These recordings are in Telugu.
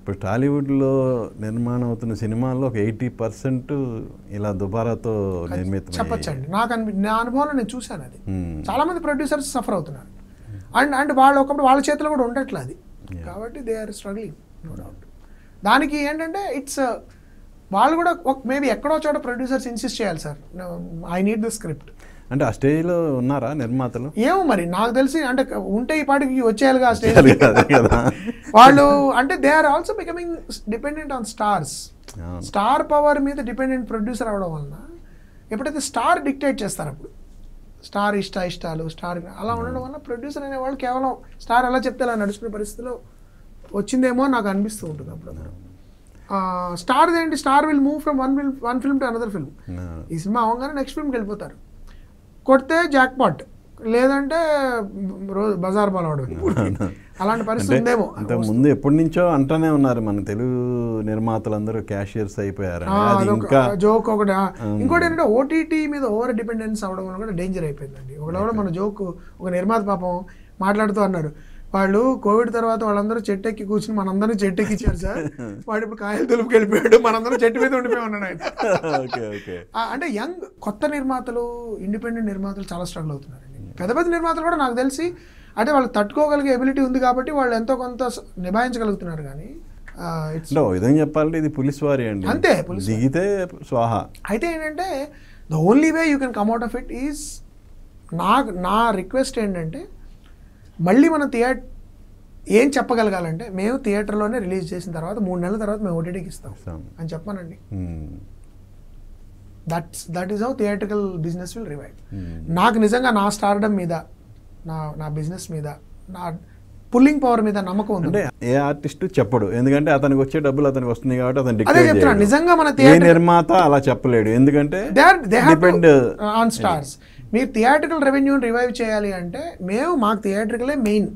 ఇప్పుడు టాలీవుడ్లో నిర్మాణం అవుతున్న సినిమాల్లో ఒక 80% ఇలా దుబారాతో నిర్మితం చెప్పొచ్చండి. నా అనుభవంలో నేను చూశాను అది. చాలా మంది ప్రొడ్యూసర్స్ సఫర్ అవుతున్నారు. అండ్ వాళ్ళు ఒకప్పుడు వాళ్ళ చేతిలో కూడా ఉండట్లేదు అది. కాబట్టి they are struggling, no doubt. దానికి ఏంటంటే ఇట్స్ వాళ్ళు కూడా మేబీ ఎక్కడో చోట ప్రొడ్యూసర్స్ ఇన్సిస్ట్ చేయాలి, sir I need the script అంటే. ఆ స్టేజ్లో ఉన్నారా నిర్మాతలు? ఏమో మరి నాకు తెలిసి, అంటే ఉంటే ఈ పాటికి వచ్చేయాలిగా ఆ స్టేజ్ వాళ్ళు. అంటే they are also becoming dependent on stars. Star power మీద డిపెండెంట్ ప్రొడ్యూసర్ అవడం వలన ఎప్పుడైతే స్టార్ డిక్టేట్ చేస్తారు అప్పుడు స్టార్ ఇష్టాలు స్టార్ అలా ఉండడం వల్ల ప్రొడ్యూసర్ అనేవాళ్ళు కేవలం స్టార్ అలా చెప్తే అలా నడుచుకునే పరిస్థితిలో వచ్చిందేమో నాకు అనిపిస్తూ ఉంటుంది అప్పుడు. స్టార్ ఏంటి, star will move from one film to another film. ఈ సినిమా అవగానే నెక్స్ట్ ఫిల్మ్కి వెళ్ళిపోతారు. కొడితే జాక్ పాట్, లేదంటే బజార్ బాలవాడు, అలాంటి పరిస్థితి ఉందేమో. అంత ముందు ఎప్పటి నుంచో అంటూనే ఉన్నారు మన తెలుగు నిర్మాతలందరూ క్యాషియర్స్ అయిపోయారు. జోక్ ఒకటి. ఇంకోటి ఏంటంటే ఓటీటీ మీద ఓవర్ డిపెండెన్స్ అవడం వల్ల కూడా డేంజర్ అయిపోయిందండి. ఒకటి మన జోక్, ఒక నిర్మాత పాపం మాట్లాడుతూ అన్నారు, వాళ్ళు కోవిడ్ తర్వాత వాళ్ళందరూ చెట్టు ఎక్కి కూర్చుని మనందరూ చెట్టు ఎక్కిచ్చారు సార్, వాడు ఇప్పుడు కాయలు తులుపుకి వెళ్ళిపోయాడు, మనందరూ చెట్టు మీద ఉండిపోయి ఉన్నాడు ఆయన. అంటే యంగ్ కొత్త నిర్మాతలు, ఇండిపెండెంట్ నిర్మాతలు చాలా స్ట్రగుల్ అవుతున్నారండి. పెద్ద పెద్ద నిర్మాతలు కూడా నాకు తెలిసి అంటే వాళ్ళు తట్టుకోగలిగే ఎబిలిటీ ఉంది కాబట్టి వాళ్ళు ఎంతో కొంత నిభాయించగలుగుతున్నారు. కానీ విధంగా చెప్పాలంటే ఇది పులిస్ వారి అండి, అంతే. దిగితే స్వాహ. అయితే ఏంటంటే the only way you can come out of it is, నా రిక్వెస్ట్ ఏంటంటే మళ్ళీ మనం ఏం చెప్పగలగాలంటే, మేము థియేటర్లోనే రిలీజ్ చేసిన తర్వాత 3 నెలల తర్వాత మేము ఓటీటీకి ఇస్తాం అని చెప్పానండి. That is how theatrical business will revive. నాకు నిజంగా నా స్టార్డమ్ మీద, నా బిజినెస్ మీద, నా పుల్లింగ్ పవర్ మీద నమ్మకం ఉంది. అంటే ఏ ఆర్టిస్ట్ చెప్పడు, ఎందుకంటే అతనికి వచ్చే డబ్బులు అతనికి వస్తుంది కాబట్టి అతను అదే చెప్తున్నాను. నిజంగా మన నిర్మాత అలా చెప్పలేడు, ఎందుకంటే డిపెండ్ ఆన్ స్టార్స్. మీరు థియేట్రికల్ రెవెన్యూని రివైవ్ చేయాలి అంటే మాకు థియేట్రికలే మెయిన్.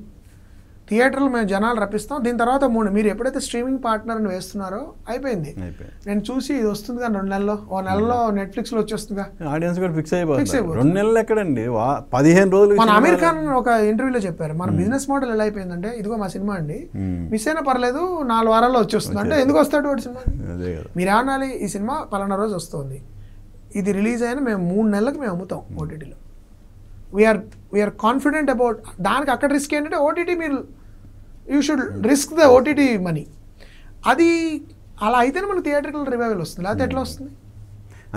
థియేటర్లు మేము జనాలు రప్పిస్తాం. దీని తర్వాత మీరు ఎప్పుడైతే స్ట్రీమింగ్ పార్ట్నర్ని వేస్తున్నారో అయిపోయింది. నేను చూసి ఇది వస్తుంది కానీ 2 నెలల్లో, ఓ నెలలో నెట్ఫ్లిక్స్లో వచ్చేస్తుందిగా, ఆడియన్స్ కూడా ఫిక్స్ అయిపోతుంది. 2 నెలలు ఎక్కడండి, 15 రోజులు. మన అమీర్ ఖాన్ ఒక ఇంటర్వ్యూలో చెప్పారు, మన బిజినెస్ మోడల్ ఎలా అయిపోయిందంటే, ఇదిగో మా సినిమా అండి, మిస్ అయినా పర్లేదు 4 వారాల్లో వచ్చేస్తుంది. అంటే ఎందుకు వస్తాడు వాడి సినిమా? మీరు ఏమనాలి, ఈ సినిమా పలానా రోజు వస్తుంది, ఇది రిలీజ్ అయినా మేము 3 నెలలకు మేము అమ్ముతాం ఓటీటీలో. వీఆర్ కాన్ఫిడెంట్ అబౌట్ దానికి. అక్కడ రిస్క్ ఏంటంటే ఓటీటీ, మీరు you should risk the OTT money. అది అలా అయితేనే మన థియేట్రికల్ రివైవల్ వస్తుంది, లేకపోతే ఎట్లా వస్తుంది?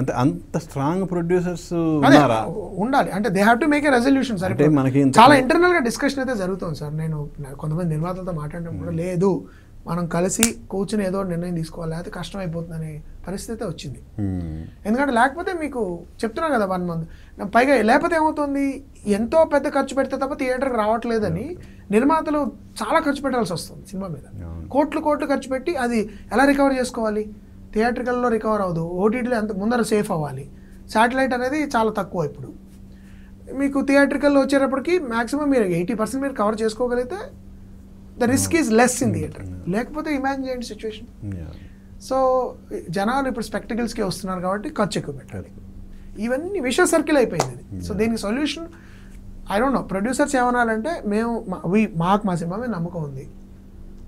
అంటే అంత స్ట్రాంగ్ ప్రొడ్యూసర్స్ ఉండాలి. అంటే they have to make a resolution sir. మనకి చాలా ఇంటర్నల్గా డిస్కషన్ అయితే జరుగుతుంది సార్. నేను కొంతమంది నిర్మాతలతో మాట్లాడడం కూడా లేదు, మనం కలిసి కూర్చుని ఏదో నిర్ణయం తీసుకోవాలి, లేకపోతే కష్టం అయిపోతుందనే పరిస్థితి వచ్చింది. ఎందుకంటే లేకపోతే మీకు చెప్తున్నా కదా 1 month పైగా, లేకపోతే ఏమవుతుంది, ఎంతో పెద్ద ఖర్చు పెడితే తప్ప థియేటర్కి రావట్లేదని నిర్మాతలు చాలా ఖర్చు పెట్టాల్సి వస్తుంది సినిమా మీద. కోట్లు ఖర్చు పెట్టి అది ఎలా రికవర్ చేసుకోవాలి? థియేటర్కల్లో రికవర్ అవ్వదు, ఓటీటీలో ఎంత ముందర సేఫ్ అవ్వాలి. శాటిలైట్ అనేది చాలా తక్కువ ఇప్పుడు. మీకు థియేటర్కల్లో వచ్చేటప్పటికి మ్యాక్సిమం మీరు 80% మీరు కవర్ చేసుకోగలిగితే the risk is less in theatre. లేకపోతే ఇమాజిన్ చేయండి సిచ్యువేషన్. సో జనాలు ఇప్పుడు స్పెక్టికల్స్కి వస్తున్నారు కాబట్టి ఖర్చు ఎక్కువ పెట్టాలి. ఇవన్నీ విషయ సర్కిల్ అయిపోయింది. సో దీనికి solution I don't know. Producers ఏమనాలంటే, మాకు మా సినిమా మీద నమ్మకం ఉంది,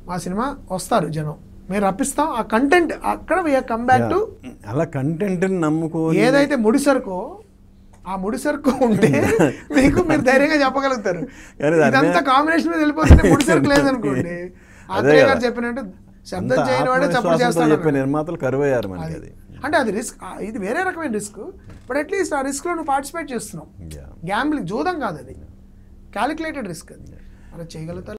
మా సినిమా వస్తారు జనం, మేము రప్పిస్తాం, ఆ కంటెంట్ అక్కడ వీఆర్ కమ్ బ్యాక్ టు అలా కంటెంట్ నమ్ముకో. ఏదైతే ముడిసరుకో ఆ ముడిసరుకు ఉంటే మీరు ధైర్యంగా చెప్పగలుగుతారు. ఇదంతా కాంబినేషన్ మీద వెళ్ళిపోతుంది, ముడిసరుకు లేదనుకోండి. ఆత్రేయ గారు చెప్పినట్టు శబ్దం చేయని వాడే చప్పుడు చేస్తాడు. నిర్మాతలు కరువయ్యారు మనకి. అది అంటే అది రిస్క్, ఇది వేరే రకమైన రిస్క్. బట్ అట్లీస్ట్ ఆ రిస్క్లో నువ్వు పార్టిసిపేట్ చేస్తున్నావు. గ్యాంబ్లింగ్, జూదం కాదు, అది క్యాలిక్యులేటెడ్ రిస్క్. అది అలా చేయగలుగుతారు.